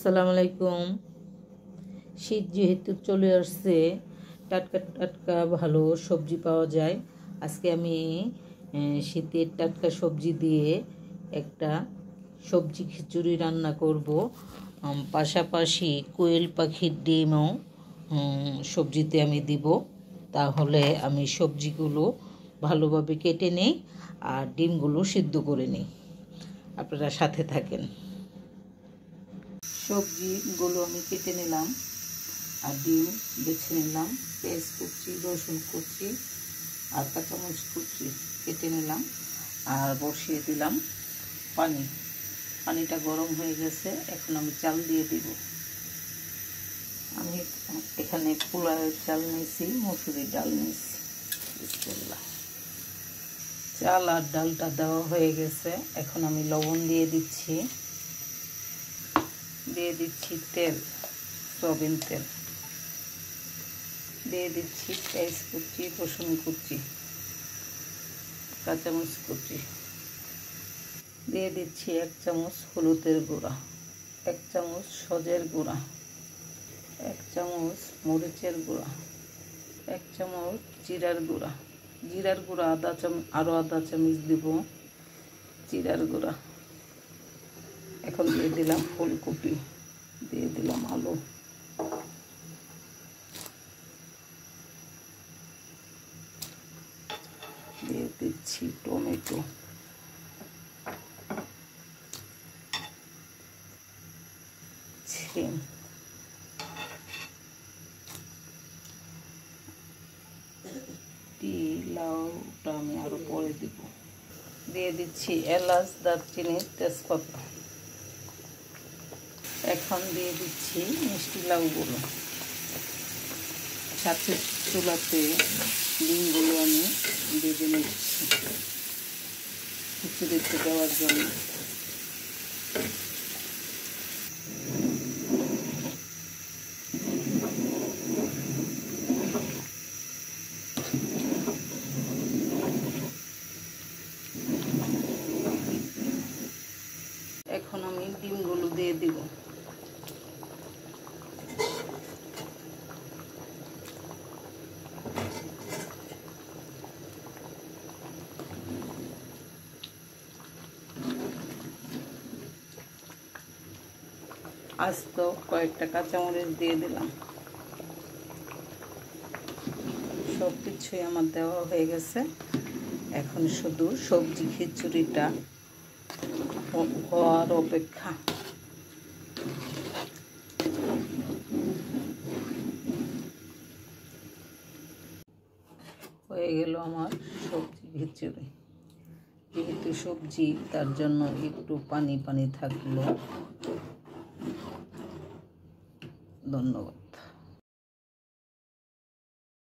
আসসালামু আলাইকুম। শীত যেহেতু চলে আসছে, টাটকা টাটকা ভালো সবজি পাওয়া যায়। আজকে আমি শীতের টাটকা সবজি দিয়ে একটা সবজি খিচুড়ি রান্না করব। পাশাপাশি কোয়েল পাখির ডিমও সবজিতে আমি দিব। তাহলে আমি সবজিগুলো ভালোভাবে কেটে নেই আর ডিমগুলো সিদ্ধ করে নিই। আপনারা সাথে থাকেন। সবজিগুলো আমি কেটে নিলাম আর ডিম বেছে নিলাম। পেঁয়াজ কুচি, রসুন কুচি আর কাঁচামরিচ কুচি কেটে নিলাম আর বসিয়ে দিলাম পানিটা গরম হয়ে গেছে। এখন আমি চাল দিয়ে দিব। আমি এখানে পোলাওয়ের চাল নিয়েছি, মসুরির ডাল নিয়েছি। বিসমিল্লাহ। চাল আর ডালটা দেওয়া হয়ে গেছে। এখন আমি লবণ দিয়ে দিচ্ছি তেল, সয়াবিন তেল দিয়ে দিচ্ছি। পেঁয়াজ কুচি, রসুন কুচি, কাঁচামরিচ কুচি দিয়ে দিচ্ছি। 1 চামচ হলুদের গুঁড়া, 1 চামচ সজের গুঁড়া, 1 চামচ মরিচের গুঁড়া, 1 চামচ জিরার গুঁড়া। আরও আধা চামচ দিব জিরার গুঁড়া। এখন দিয়ে দিলাম ফুলকপি, দিয়ে দিলাম আলু, দিয়ে দিচ্ছি টমেটো, সিম, লাউটা আমি আরো পরে দিব। দিয়ে দিচ্ছি এলাচ, দারচিনি, তেজপাতা। এখন দিয়ে দিচ্ছি মিষ্টি লাউগুলো। সাথে চুলাতে ডিমগুলো আমি ভেজে নিচ্ছি খিচুড়িতে দেওয়ার জন্য। এখন আমি ডিমগুলো দিয়ে দিব। আস্ত কয়েকটা কাঁচামরিচ দিয়ে দিলাম। সব কিছুই আমার দেওয়া হয়ে গেছে। এখন শুধু সবজি খিচুড়িটা হওয়ার অপেক্ষা। হয়ে গেল আমার সবজি খিচুড়ি। যেহেতু সবজি, তার জন্য একটু পানি পানি থাকলো। ধন্যবাদ।